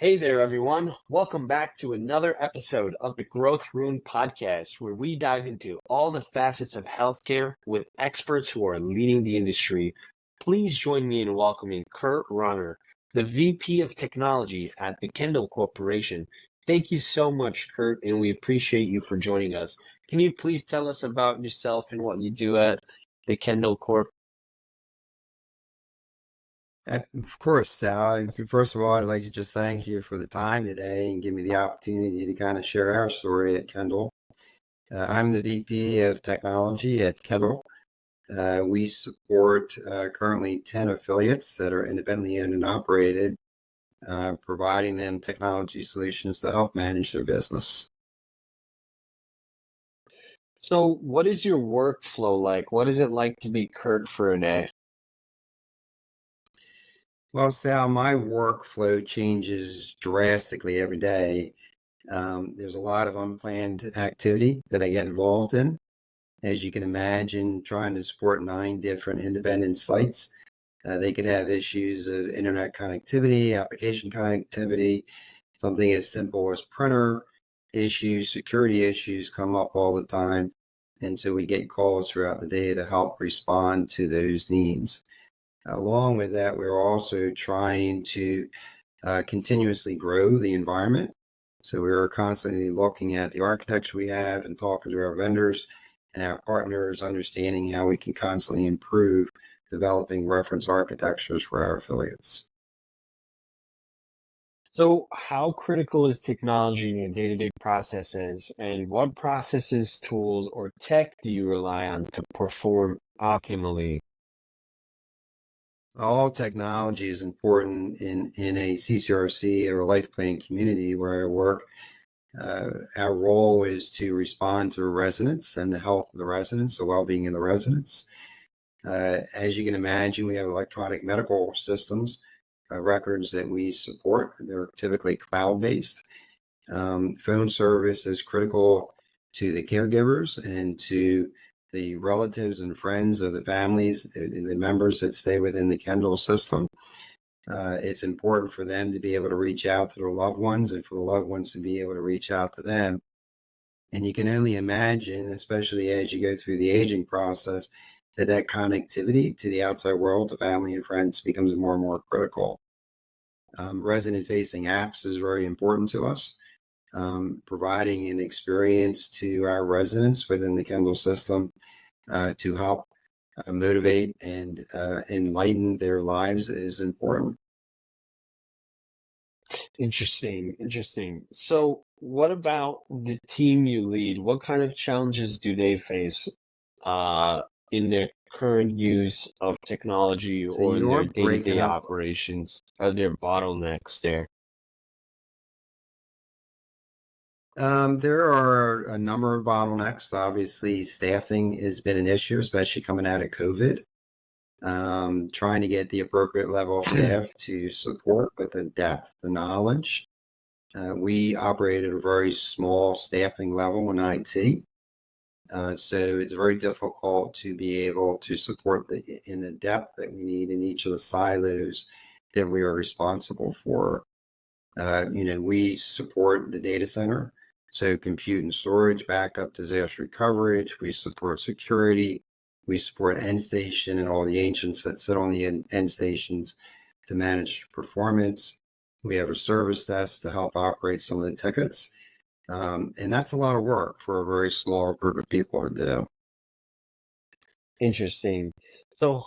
Hey there, everyone. Welcome back to another episode of the Growth Room podcast, where we dive into all the facets of healthcare with experts who are leading the industry. Please join me in welcoming Kurt Rahner, the VP of Technology at the Kendall Corporation. Thank you so much, Kurt, and we appreciate you for joining us. Can you please tell us about yourself and what you do at the Kendall Corp? Of course, Sal. First of all, I'd like to just thank you for the time today and give me the opportunity to kind of share our story at Kendall. I'm the VP of Technology at Kendall. We support currently 10 affiliates that are independently owned and operated, providing them technology solutions to help manage their business. So, what is your workflow like? What is it like to be Kurt for a day? Well, Sal, my workflow changes drastically every day. There's a lot of unplanned activity that I get involved in. As you can imagine, trying to support 9 different independent sites, they could have issues of internet connectivity, application connectivity, something as simple as printer issues, security issues come up all the time. And so we get calls throughout the day to help respond to those needs. Along with that, we're also trying to continuously grow the environment. So we're constantly looking at the architecture we have and talking to our vendors and our partners, understanding how we can constantly improve developing reference architectures for our affiliates. So, how critical is technology in your day-to-day processes, and what processes, tools, or tech do you rely on to perform optimally? All technology is important in a CCRC or life planning community where I work. Our role is to respond to residents and the health of the residents, the well-being of the residents. As you can imagine, we have electronic medical systems, records that we support. They're typically cloud-based. Phone service is critical to the caregivers and to the relatives and friends of the families, the members that stay within the Kendall system. It's important for them to be able to reach out to their loved ones and for the loved ones to be able to reach out to them. And you can only imagine, especially as you go through the aging process, that connectivity to the outside world, to family and friends, becomes more and more critical. Resident-facing apps is very important to us. Providing an experience to our residents within the Kendall system to help motivate and enlighten their lives is important. Interesting, interesting. So, what about the team you lead? What kind of challenges do they face uh, in their current use of technology So or in their you're breaking day-to-day up. operations? Are there bottlenecks there? There are a number of bottlenecks. Obviously, staffing has been an issue, especially coming out of COVID. Trying to get the appropriate level of staff to support with the depth, the knowledge. We operate at a very small staffing level in IT. So it's very difficult to be able to support in the depth that we need in each of the silos that we are responsible for. We support the data center, so compute and storage, backup, disaster recovery. We support security. We support end station and all the agents that sit on the end stations to manage performance. We have a service desk to help operate some of the tickets. And that's a lot of work for a very small group of people to do. Interesting. So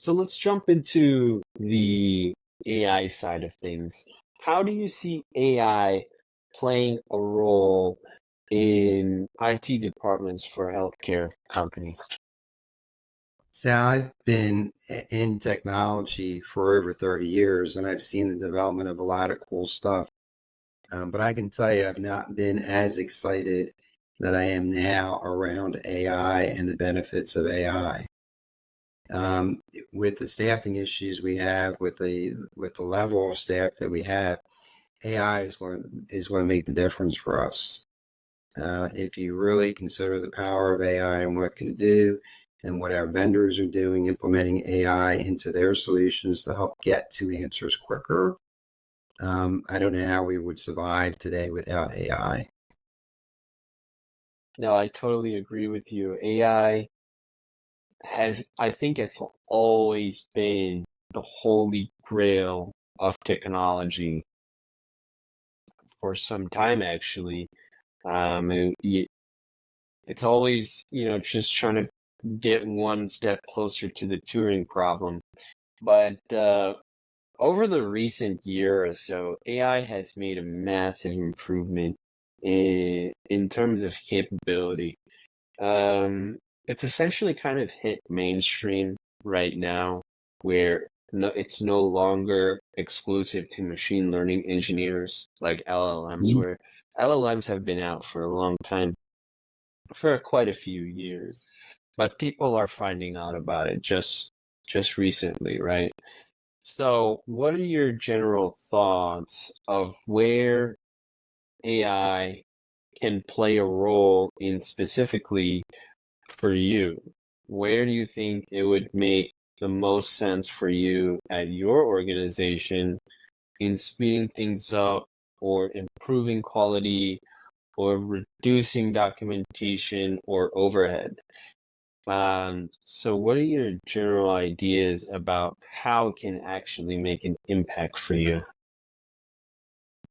let's jump into the AI side of things. How do you see AI playing a role in IT departments for healthcare companies? So I've been in technology for over 30 years and I've seen the development of a lot of cool stuff. But I can tell you, I've not been as excited that I am now around AI and the benefits of AI. With the staffing issues we have, with the level of staff that we have, AI is going to make the difference for us. If you really consider the power of AI and what it can do, and what our vendors are doing, implementing AI into their solutions to help get to answers quicker, I don't know how we would survive today without AI. No, I totally agree with you. AI I think it's always been the holy grail of technology for some time, actually. It's always, just trying to get one step closer to the Turing problem. But over the recent year or so, AI has made a massive improvement in terms of capability. It's essentially kind of hit mainstream right now, where it's no longer exclusive to machine learning engineers like LLMs, Mhm. where LLMs have been out for a long time, for quite a few years, but people are finding out about it just recently, right? So, what are your general thoughts of where AI can play a role in specifically for you? Where do you think it would make the most sense for you at your organization in speeding things up or improving quality or reducing documentation or overhead? So what are your general ideas about how it can actually make an impact for you?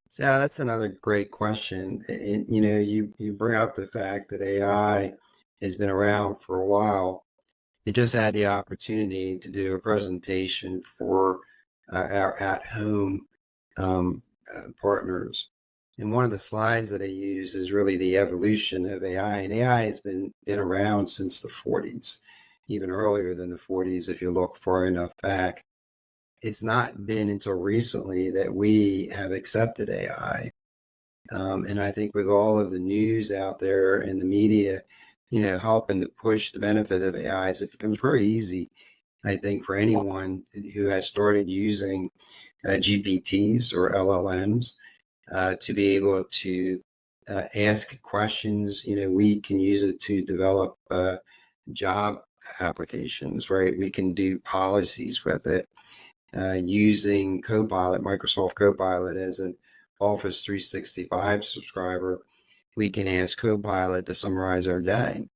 So that's another great question. You bring up the fact that AI has been around for a while. I just had the opportunity to do a presentation for our at-home partners. And one of the slides that I use is really the evolution of AI. And AI has been around since the 40s, even earlier than the 40s if you look far enough back. It's not been until recently that we have accepted AI. And I think with all of the news out there and the media, helping to push the benefit of AI, it becomes very easy, I think, for anyone who has started using GPTs or LLMs to be able to ask questions. We can use it to develop job applications, right? We can do policies with it using Copilot, Microsoft Copilot as an Office 365 subscriber. We can ask Copilot to summarize our day,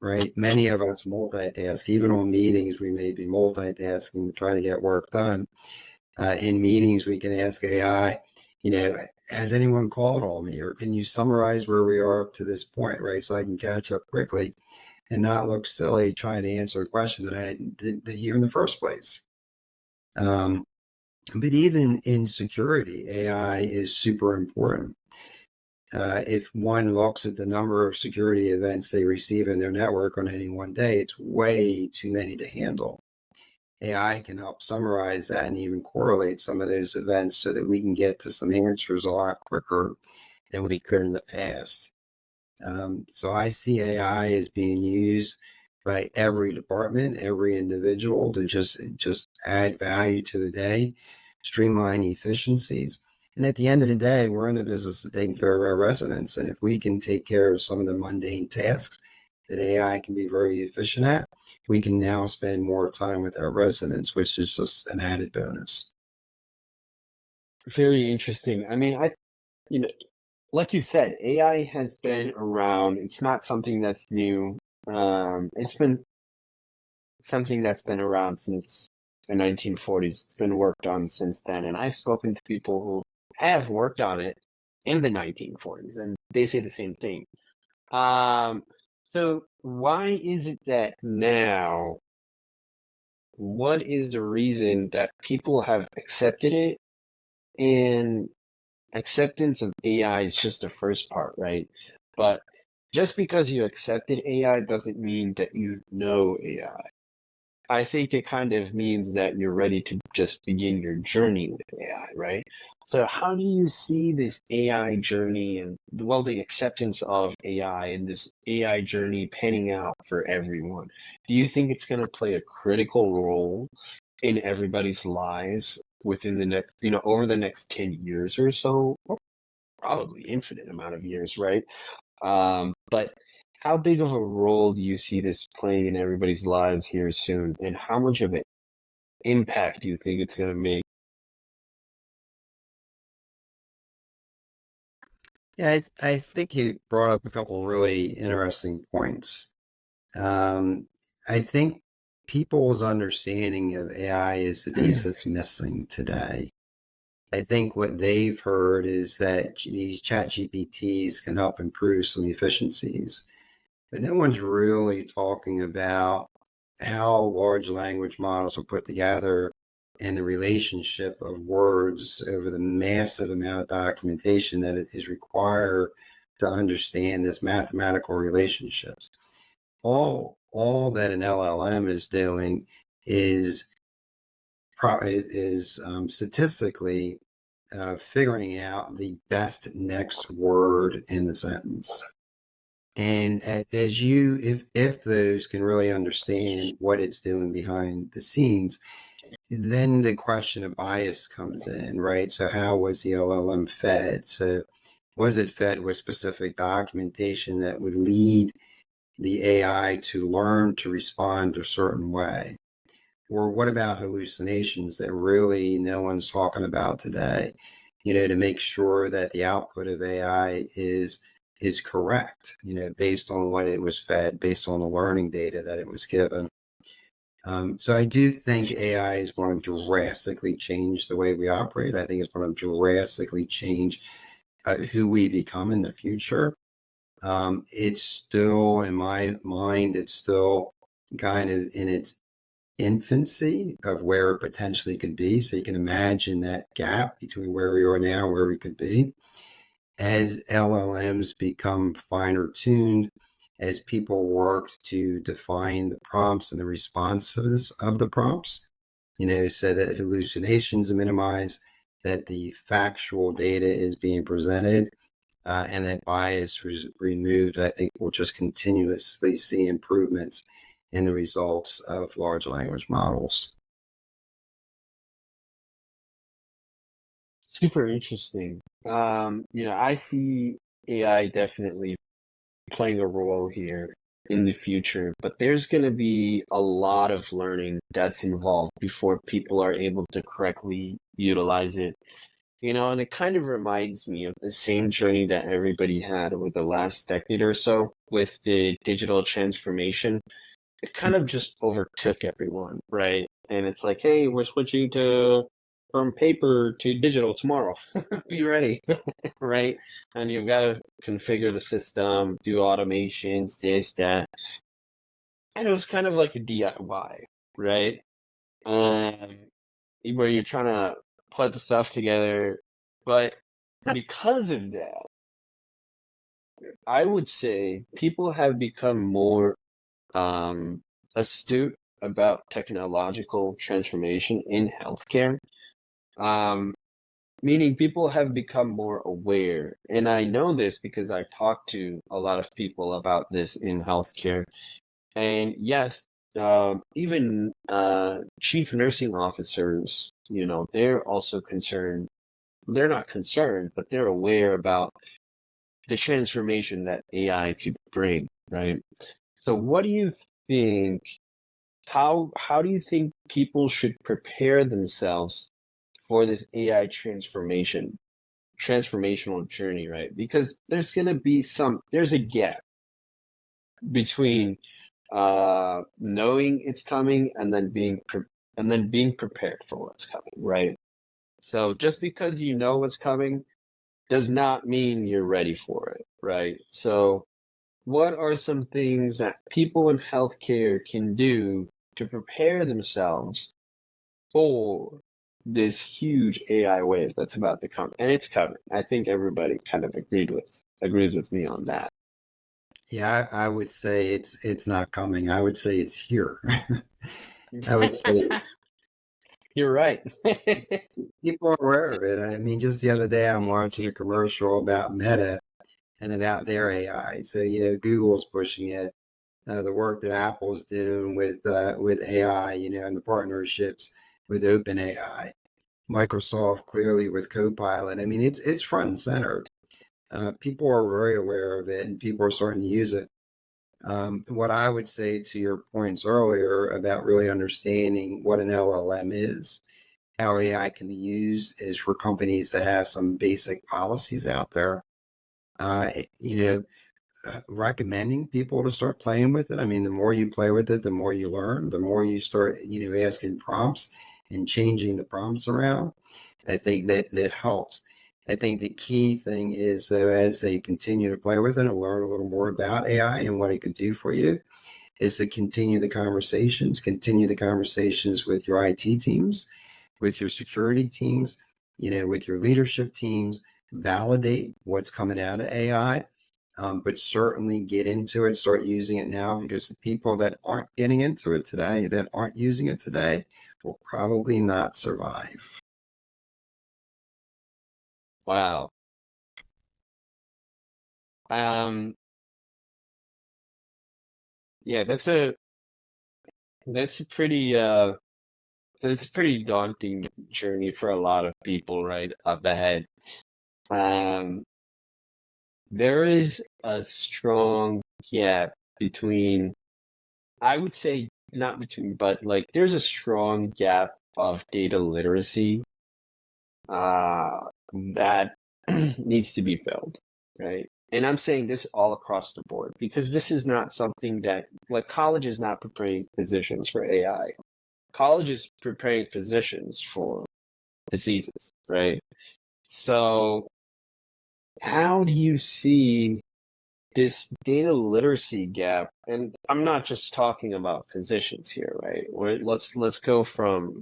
right? Many of us multitask. Even on meetings, we may be multitasking to try to get work done. In meetings, we can ask AI, has anyone called on me? Or can you summarize where we are up to this point, right? So I can catch up quickly and not look silly trying to answer a question that I didn't hear in the first place. Um, but even in security, AI is super important. If one looks at the number of security events they receive in their network on any one day, it's way too many to handle. AI can help summarize that and even correlate some of those events so that we can get to some answers a lot quicker than we could in the past. So I see AI as being used by every department, every individual to just add value to the day, streamline efficiencies. And at the end of the day, we're in the business of taking care of our residents. And if we can take care of some of the mundane tasks that AI can be very efficient at, we can now spend more time with our residents, which is just an added bonus. Very interesting. I mean, you know, like you said, AI has been around. It's not something that's new. It's been something that's been around since the 1940s. It's been worked on since then, and I've spoken to people who have worked on it in the 1940s, and they say the same thing. Um, so why is it that now, what is the reason that people have accepted it? And acceptance of AI is just the first part, right? But just because you accepted AI doesn't mean that you know AI. I think it kind of means that you're ready to just begin your journey with AI, right? So how do you see this AI journey and, well, the acceptance of AI and this AI journey panning out for everyone? Do you think it's going to play a critical role in everybody's lives within the next, over the next 10 years or so? Or probably infinite amount of years, right? But how big of a role do you see this playing in everybody's lives here soon? And how much of an impact do you think it's going to make? Yeah, I think you brought up a couple of really interesting points. Um, I think people's understanding of AI is the piece that's missing today. I think what they've heard is that these chat GPTs can help improve some efficiencies, but no one's really talking about how large language models are put together and the relationship of words over the massive amount of documentation that it is required to understand this mathematical relationships. All that an LLM is doing is statistically figuring out the best next word in the sentence. And as you, if those can really understand what it's doing behind the scenes, then the question of bias comes in, right? So how was the LLM fed? So was it fed with specific documentation that would lead the AI to learn to respond a certain way? Or what about hallucinations that really no one's talking about today? To make sure that the output of AI is correct, based on what it was fed, based on the learning data that it was given. So I do think AI is going to drastically change the way we operate. I think it's going to drastically change who we become in the future. It's still, in my mind, it's still kind of in its infancy of where it potentially could be. So you can imagine that gap between where we are now and where we could be. As LLMs become finer tuned, as people work to define the prompts and the responses of the prompts, so that hallucinations are minimized, that the factual data is being presented, and that bias was removed, I think we'll just continuously see improvements in the results of large language models. Super interesting. I see AI definitely playing a role here in the future, but there's going to be a lot of learning that's involved before people are able to correctly utilize it. And it kind of reminds me of the same journey that everybody had over the last decade or so with the digital transformation. It kind of just overtook everyone, right? And it's like, hey, we're switching to from paper to digital tomorrow. Be ready, right? And you've got to configure the system, do automations, this, that. And it was kind of like a DIY, right? Um, where you're trying to put the stuff together. But because of that, I would say people have become more um, astute about technological transformation in healthcare. Um, Meaning people have become more aware. And I know this because I talked to a lot of people about this in healthcare. And yes, even chief nursing officers, they're also concerned. They're not concerned, but they're aware about the transformation that AI could bring, right? So what do you think how do you think people should prepare themselves for this AI transformational journey, right? Because there's a gap between knowing it's coming and then being prepared for what's coming, right? So just because you know what's coming does not mean you're ready for it, right? So what are some things that people in healthcare can do to prepare themselves for this huge AI wave that's about to come? And it's coming. I think everybody kind of agrees with me on that. Yeah, I would say it's not coming. I would say it's here. I would say You're right. people are aware of it. I mean, just the other day, I'm watching a commercial about Meta and about their AI. So, Google's pushing it. The work that Apple's doing with AI, and the partnerships with OpenAI. Microsoft clearly with Copilot. I mean, it's front and center. People are very aware of it, and people are starting to use it. What I would say to your points earlier about really understanding what an LLM is, how AI can be used, is for companies to have some basic policies out there. You know, recommending people to start playing with it. I mean, the more you play with it, the more you learn, the more you start, asking prompts and changing the prompts around. I think that helps. I think the key thing is, though, as they continue to play with it and learn a little more about AI and what it could do for you, is to continue the conversations with your IT teams, with your security teams, with your leadership teams, validate what's coming out of AI, but certainly get into it, start using it now, because the people that aren't getting into it today, that aren't using it today, will probably not survive. Wow. Um, yeah, that's a pretty it's a pretty daunting journey for a lot of people right up ahead. Um, there is a strong gap between, I would say not between, but like there's a strong gap of data literacy uh, that needs to be filled, right? And I'm saying this all across the board because this is not something that, like, college is not preparing physicians for AI. College is preparing physicians for diseases, right? So, how do you see this data literacy gap? And I'm not just talking about physicians here, right? Let's go from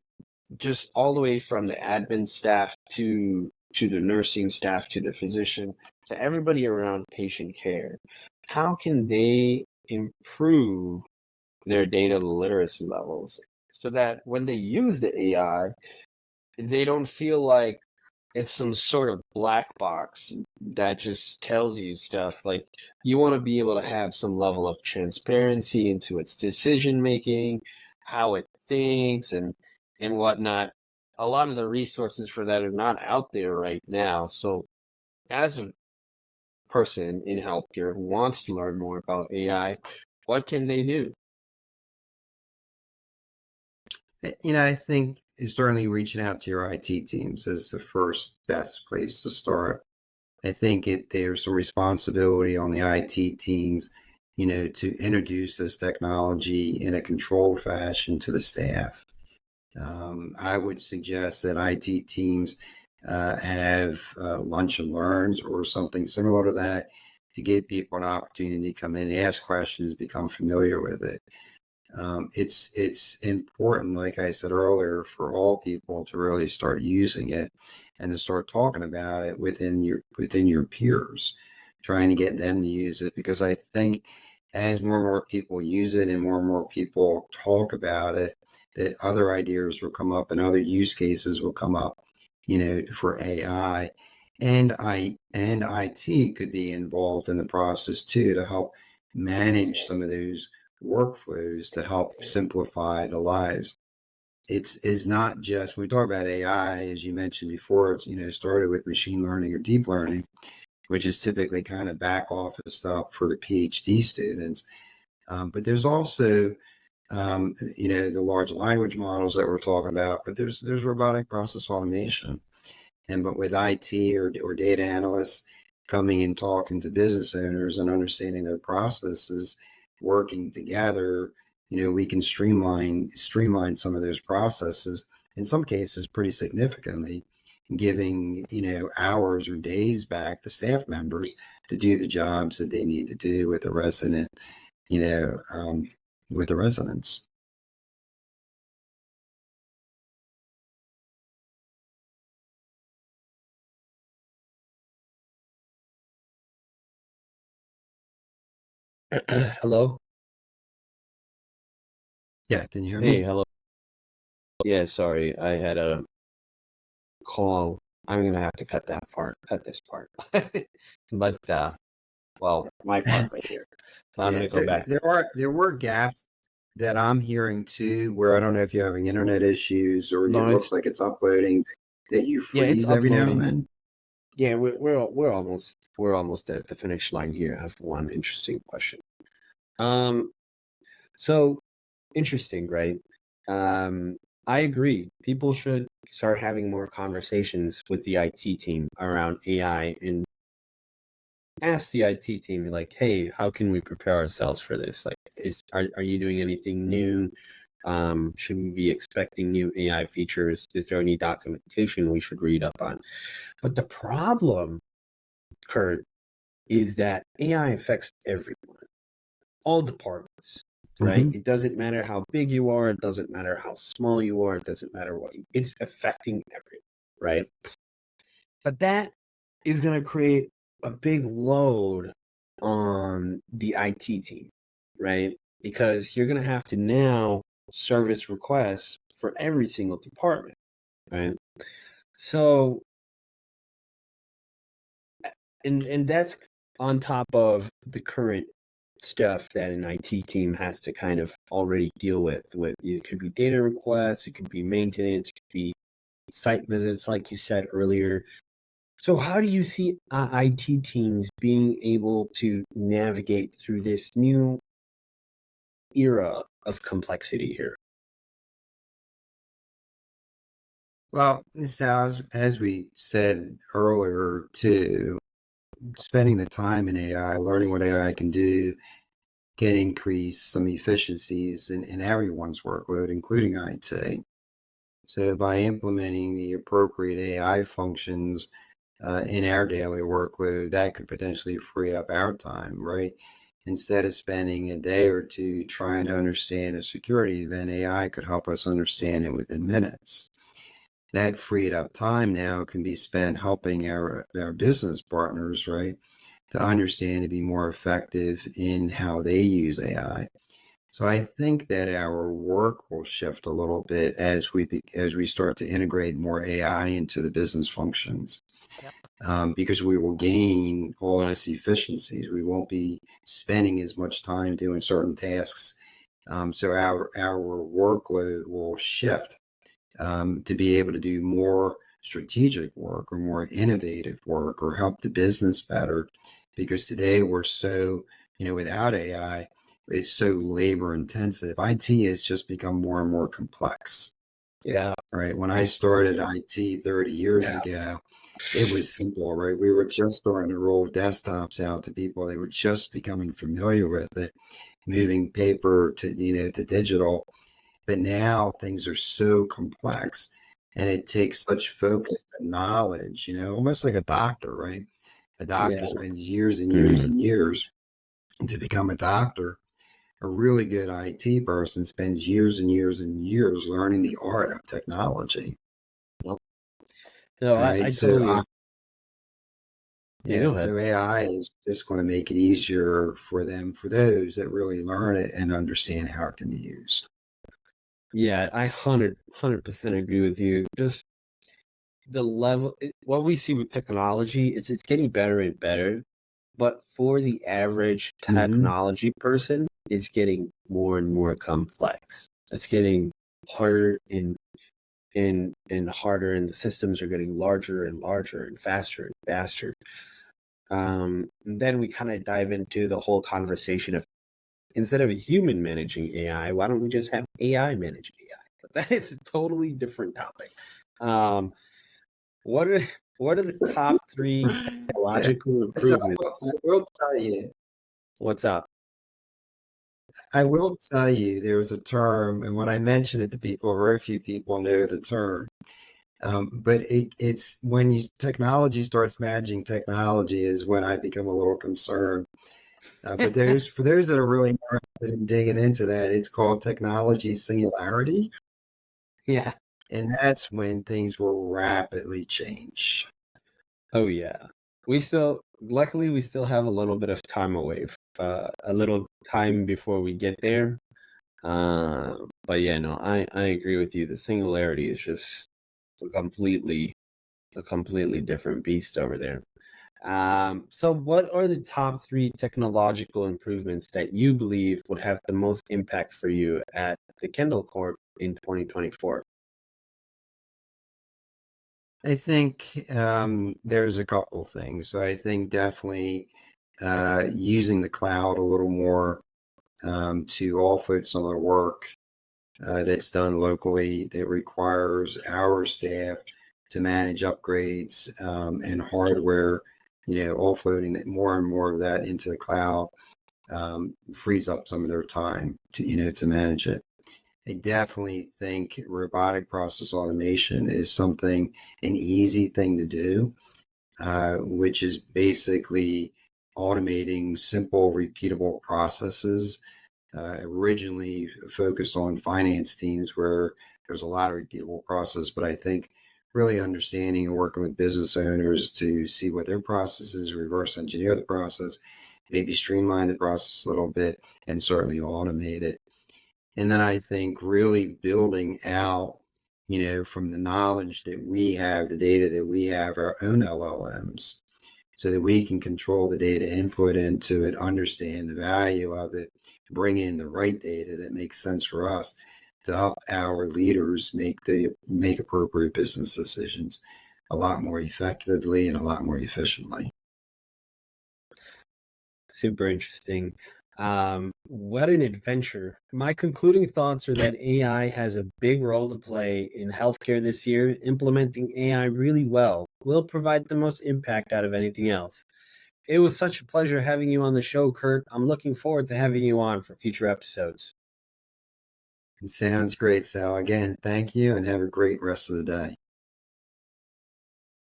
just all the way from the admin staff to the nursing staff to the physician to everybody around patient care. How can they improve their data literacy levels so that when they use the AI, they don't feel like it's some sort of black box that just tells you stuff. Like, you want to be able to have some level of transparency into its decision making, how it thinks, and whatnot. A lot of the resources for that are not out there right now. So, as a person in healthcare who wants to learn more about AI, what can they do? I think certainly reaching out to your IT teams is the first best place to start. I think there's a responsibility on the IT teams, to introduce this technology in a controlled fashion to the staff. I would suggest that IT teams have lunch and learns or something similar to that to give people an opportunity to come in, ask questions, become familiar with it. It's important, like I said earlier, for all people to really start using it and to start talking about it within your peers, trying to get them to use it, because I think as more and more people use it and more people talk about it, that other ideas will come up and other use cases will come up, for AI. And IT could be involved in the process too, to help manage some of those workflows to help simplify the lives. It's is not just when we talk about AI, as you mentioned before, it's, started with machine learning or deep learning, which is typically kind of back office stuff for the PhD students. But there's also the large language models that we're talking about, but there's robotic process automation. But with IT or data analysts coming and talking to business owners and understanding their processes, working together, we can streamline some of those processes, in some cases pretty significantly, giving, hours or days back to staff members to do the jobs that they need to do with the resident, you know, um, with the residents. Hello? Yeah, can you hear Hey, me? hello. Yeah, sorry, I had a call. I'm gonna have to cut this part. But well, my part right here. So I'm Yeah, gonna go back. there were gaps that I'm hearing too, where I don't know if you're having internet issues or No, it looks like it's uploading, that you yeah, it's freeze every now and uploading. then. Yeah, we're almost at the finish line here. I have one interesting question. Um, so interesting, right? I agree. People should start having more conversations with the IT team around AI and ask the IT team, like, hey, how can we prepare ourselves for this? Like, are you doing anything new? Should we be expecting new AI features? Is there any documentation we should read up on? But the problem, Kurt, is that AI affects everyone, all departments, right? Mm-hmm. It doesn't matter how big you are, it doesn't matter how small you are, it doesn't matter it's affecting everyone, right? But that is going to create a big load on the IT team, right? Because you're going to have to now service requests for every single department, right? So, and that's on top of the current stuff that an IT team has to kind of already deal with. With it could be data requests, it could be maintenance, it could be site visits, like you said earlier. So, how do you see IT teams being able to navigate through this new era of complexity here? Well, so as we said earlier, too, spending the time in AI, learning what AI can do, can increase some efficiencies in everyone's workload, including IT. So by implementing the appropriate AI functions in our daily workload, that could potentially free up our time, right? Instead of spending a day or two trying to understand a security event, AI could help us understand it within minutes. That freed up time now can be spent helping our business partners, right, to understand and be more effective in how they use AI. So I think that our work will shift a little bit as we start to integrate more AI into the business functions, Yep. because we will gain all this efficiencies. We won't be spending as much time doing certain tasks. So our workload will shift to be able to do more strategic work or more innovative work or help the business better. Because today we're so, without AI, it's so labor intensive. IT has just become more and more complex, Yeah. right? When I started IT 30 years Yeah. ago, it was simple, right? We were just starting to roll desktops out to people. They were just becoming familiar with it, moving paper to digital. But now things are so complex and it takes such focus and knowledge, almost like a doctor, right? A doctor Yeah. spends years and years Mhm. and years to become a doctor. A really good IT person spends years and years and years learning the art of technology, Well, no, I right? totally agree. Yeah, go ahead. So AI is just going to make it easier for them, for those that really learn it and understand how it can be used. Yeah, I 100% agree with you. Just the level, what we see with technology, it's getting better and better. But for the average Hmm. technology person, it's getting more and more complex. It's getting harder and harder, and the systems are getting larger and larger and faster. And then we kind of dive into the whole conversation of, instead of a human managing AI, why don't we just have AI manage AI? But that is a totally different topic. Um, what are what are the top three So, technological so improvements? I will tell you, What's up? there was a term, and when I mention it to people, very few people know the term. But it's when technology starts matching technology is when I become a little concerned. But for those that are really interested in digging into that, it's called technology singularity, Yeah. and that's when things will rapidly change. Oh yeah. Luckily, we still have a little bit of time away, a little time before we get there. But yeah, no, I agree with you. The singularity is just a completely a completely different beast over there. So what are the top three technological improvements that you believe would have the most impact for you at the Kendall Corp in 2024? I think there's a couple things. I think definitely using the cloud a little more to offload some of the work that's done locally that requires our staff to manage upgrades and hardware offloading that more and more of that into the cloud frees up some of their time to manage it. I definitely think robotic process automation is an easy thing to do, which is basically automating simple, repeatable processes. Originally focused on finance teams where there's a lot of repeatable process, but I think really understanding and working with business owners to see what their process is, reverse engineer the process, maybe streamline the process a little bit, and certainly automate it. And then I think really building out, from the knowledge that we have, the data that we have, our own LLMs, so that we can control the data input into it, understand the value of it, bring in the right data that makes sense for us to help our leaders make appropriate business decisions a lot more effectively and a lot more efficiently. Super interesting. What an adventure. My concluding thoughts are that AI has a big role to play in healthcare this year. Implementing AI really well will provide the most impact out of anything else. It was such a pleasure having you on the show, Kurt. I'm looking forward to having you on for future episodes. It sounds great, Sal. Again, thank you and have a great rest of the day.